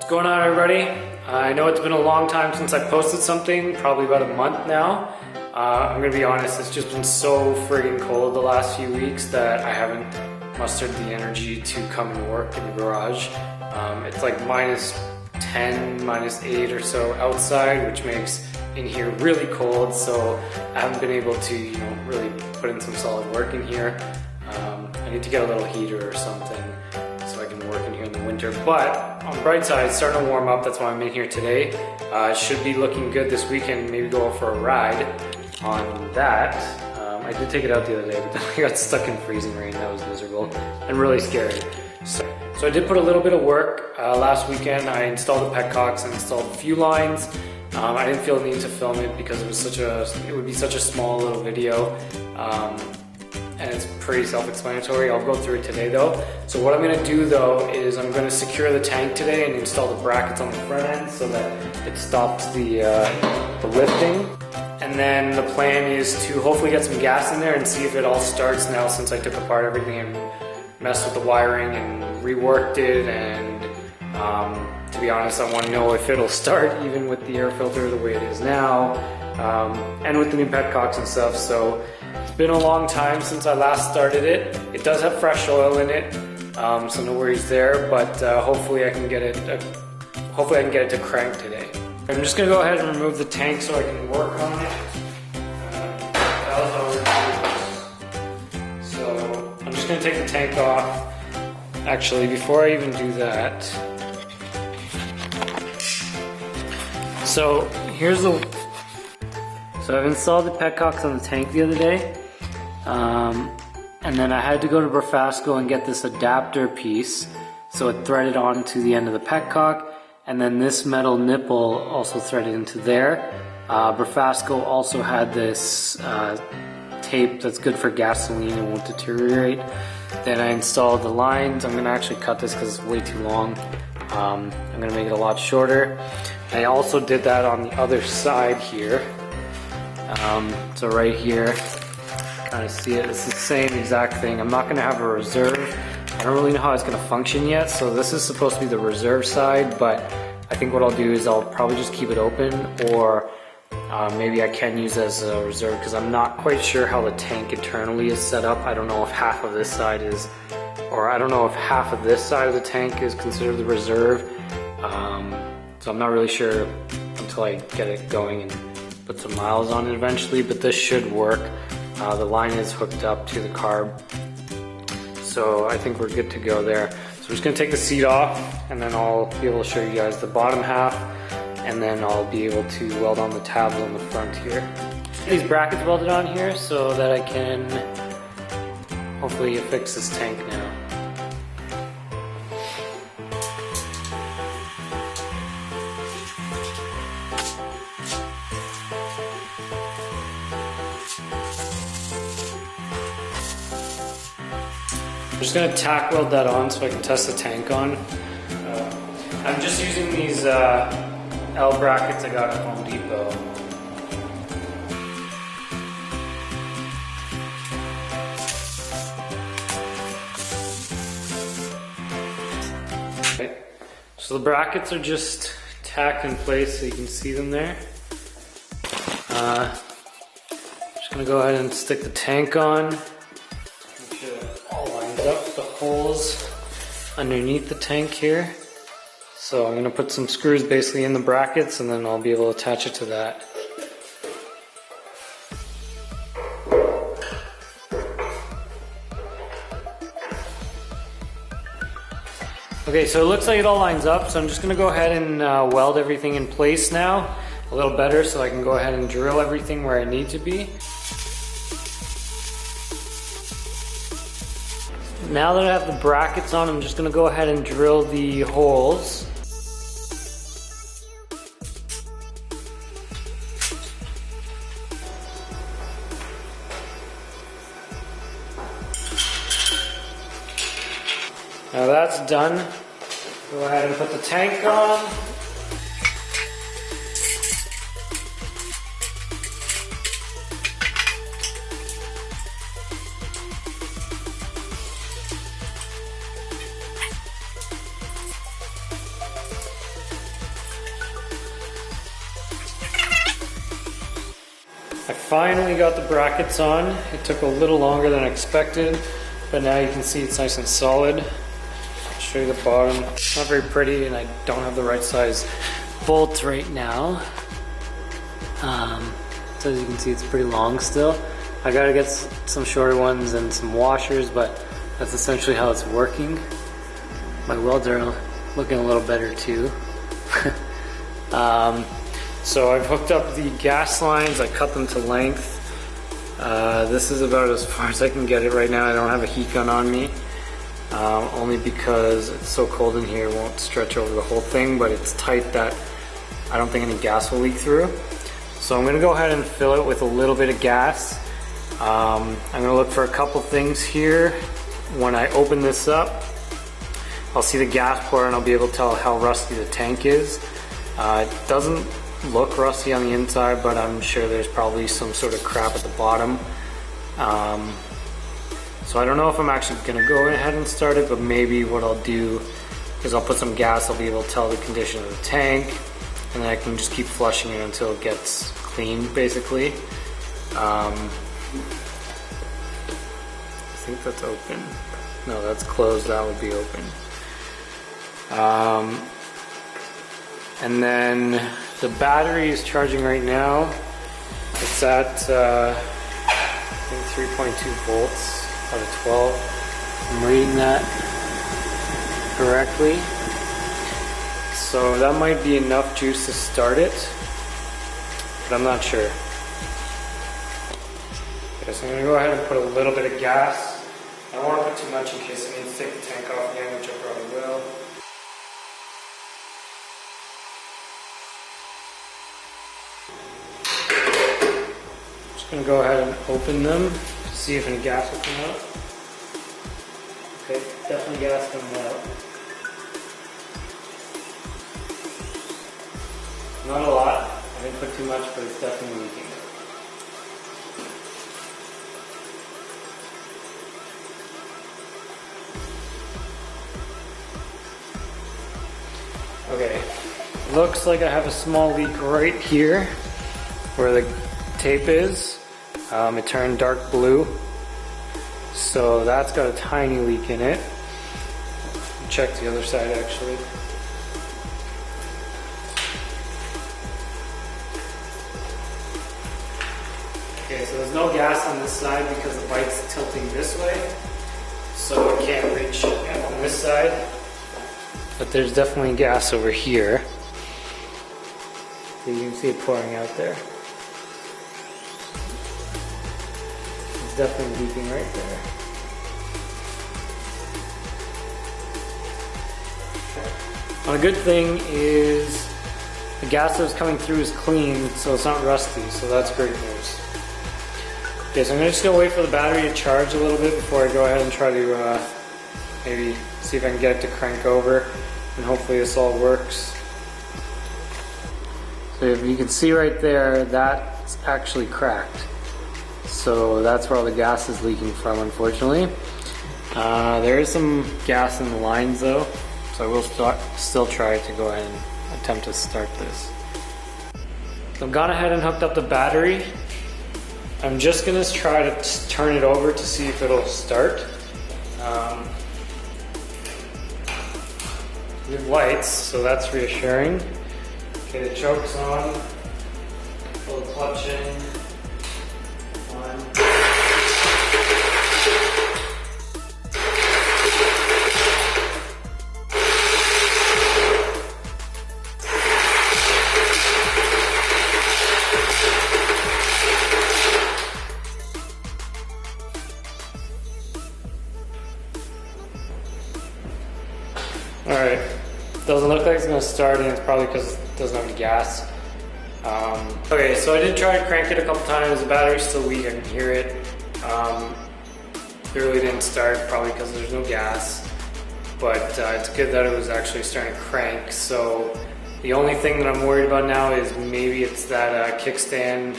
What's going on, everybody? I know it's been a long time since I posted something, probably about a month now. I'm gonna be honest, it's just been so friggin' cold the last few weeks that I haven't mustered the energy to come and work in the garage. It's like -10, -8 or so outside, which makes in here really cold, so I haven't been able to, really put in some solid work in here. I need to get a little heater or something so I can work in here in the winter. But on the bright side, it's starting to warm up. That's why I'm in here today. It should be looking good this weekend. Maybe go out for a ride on that. I did take it out the other day, but then I got stuck in freezing rain. That was miserable and really scary. So I did put a little bit of work. Last weekend I installed the petcocks and installed a few lines. I didn't feel the need to film it because it would be such a small little video. And it's pretty self-explanatory. I'll go through it today though. So what I'm gonna do though is I'm gonna secure the tank today and install the brackets on the front end so that it stops the lifting. And then the plan is to hopefully get some gas in there and see if it all starts now, since I took apart everything and messed with the wiring and reworked it. And to be honest, I want to know if it'll start even with the air filter the way it is now, and with the new petcocks and stuff. So it's been a long time since I last started it. It does have fresh oil in it, so no worries there. But hopefully I can get it. Hopefully I can get it to crank today. I'm just gonna go ahead and remove the tank so I can work on it. So I'm just gonna take the tank off. Actually, before I even do that, so I've installed the petcocks on the tank the other day, and then I had to go to Brafasco and get this adapter piece so it threaded onto the end of the petcock, and then this metal nipple also threaded into there. Brafasco also had this tape that's good for gasoline and won't deteriorate. Then I installed the lines. I'm gonna actually cut this because it's way too long. I'm gonna make it a lot shorter. I also did that on the other side here. So right here, kind of see it. It's the same exact thing. I'm not gonna have a reserve. I don't really know how it's gonna function yet. So this is supposed to be the reserve side, but I think what I'll do is I'll probably just keep it open, or maybe I can use it as a reserve because I'm not quite sure how the tank internally is set up. I don't know if half of this side is, or I don't know if half of this side of the tank is considered the reserve. So I'm not really sure until I get it going and put some miles on it eventually, but this should work. The line is hooked up to the carb, so I think we're good to go there. So I'm just gonna take the seat off, and then I'll be able to show you guys the bottom half, and then I'll be able to weld on the tabs on the front here. These brackets welded on here so that I can hopefully fix this tank now. I'm just gonna tack weld that on so I can test the tank on. I'm just using these L brackets I got at Home Depot. Okay. So the brackets are just tacked in place so you can see them there. Just gonna go ahead and stick the tank on. Make sure it all lines up with the holes underneath the tank here. So I'm going to put some screws basically in the brackets, and then I'll be able to attach it to that. Okay, so it looks like it all lines up, so I'm just going to go ahead and weld everything in place now a little better so I can go ahead and drill everything where I need to be. Now that I have the brackets on, I'm just going to go ahead and drill the holes. Now that's done. Go ahead and put the tank on. I finally got the brackets on. It took a little longer than I expected, but now you can see it's nice and solid. I'll show you the bottom. It's not very pretty, and I don't have the right size bolts right now. So as you can see, it's pretty long still. I gotta get some shorter ones and some washers, but that's essentially how it's working. My welds are looking a little better too. So I've hooked up the gas lines, I cut them to length. This is about as far as I can get it right now. I don't have a heat gun on me, only because it's so cold in here, it won't stretch over the whole thing, but it's tight that I don't think any gas will leak through. So I'm gonna go ahead and fill it with a little bit of gas. I'm gonna look for a couple things here. When I open this up, I'll see the gas pour and I'll be able to tell how rusty the tank is. It doesn't look rusty on the inside, but I'm sure there's probably some sort of crap at the bottom. So I don't know if I'm actually gonna go ahead and start it, but maybe what I'll do is I'll put some gas, I'll be able to tell the condition of the tank, and then I can just keep flushing it until it gets clean, basically. I think that's open. No, that's closed, that would be open. And then the battery is charging right now. It's at I think 3.2 volts out of 12. I'm reading that correctly. So that might be enough juice to start it, but I'm not sure. Okay, so I'm gonna go ahead and put a little bit of gas. I don't want to put too much in case I need to take the tank off again, which I probably will. Just gonna go ahead and open them to see if any gas will come out. Okay, definitely gas coming out. Not a lot. I didn't put too much, but it's definitely leaking. Okay, looks like I have a small leak right here where the tape is. It turned dark blue, so that's got a tiny leak in it. Check the other side actually. Okay, so there's no gas on this side because the bike's tilting this way, so it can't reach on this side. But there's definitely gas over here. So you can see it pouring out there. It's definitely leaking right there. Well, a good thing is the gas that's coming through is clean, so it's not rusty, so that's great news. Okay, so I'm just gonna wait for the battery to charge a little bit before I go ahead and try to maybe see if I can get it to crank over, and hopefully this all works. So if you can see right there, that's actually cracked. So that's where all the gas is leaking from, unfortunately. There is some gas in the lines though, so I will still try to go ahead and attempt to start this. So I've gone ahead and hooked up the battery. I'm just gonna try to turn it over to see if it'll start. We have lights, so that's reassuring. Okay, the choke's on. Pull the clutch in. One. Alright, doesn't look like it's going to start, and it's probably because it doesn't have any gas. Okay, so I did try to crank it a couple times. The battery's still weak, I can hear it. It really didn't start, probably because there's no gas. But it's good that it was actually starting to crank. So the only thing that I'm worried about now is maybe it's that kickstand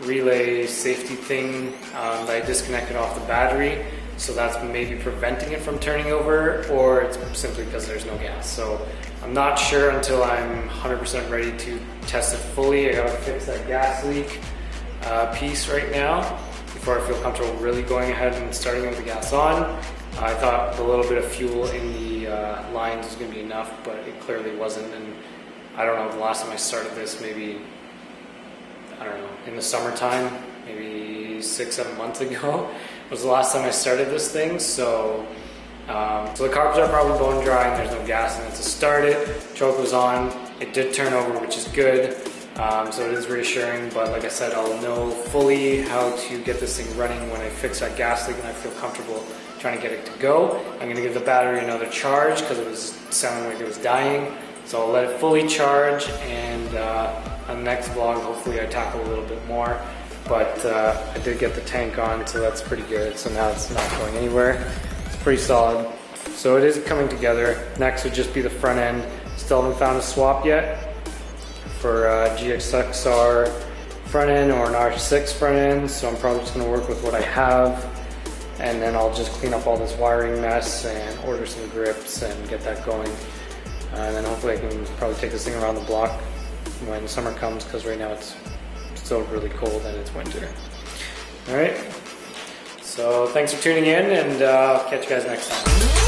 relay safety thing that I disconnected off the battery. So that's maybe preventing it from turning over, or it's simply because there's no gas. So I'm not sure until I'm 100% ready to test it fully. I gotta fix that gas leak. piece right now before I feel comfortable really going ahead and starting with the gas on. I thought the little bit of fuel in the lines was going to be enough, but it clearly wasn't. And I don't know, the last time I started this, maybe, I don't know, in the summertime, maybe 6-7 months ago was the last time I started this thing. So the carbs are probably bone dry and there's no gas in it to start it. Choke was on, it did turn over, which is good. So it is reassuring, but like I said, I'll know fully how to get this thing running when I fix that gas leak and I feel comfortable trying to get it to go. I'm going to give the battery another charge because it was sounding like it was dying. So I'll let it fully charge, and on the next vlog, hopefully I tackle a little bit more. But I did get the tank on, so that's pretty good. So now it's not going anywhere. It's pretty solid. So it is coming together. Next would just be the front end. Still haven't found a swap yet for GXXR front end or an R6 front end. So I'm probably just going to work with what I have. And then I'll just clean up all this wiring mess and order some grips and get that going. And then hopefully I can probably take this thing around the block when summer comes, because right now it's still really cold and it's winter. Alright, so thanks for tuning in, and I'll catch you guys next time.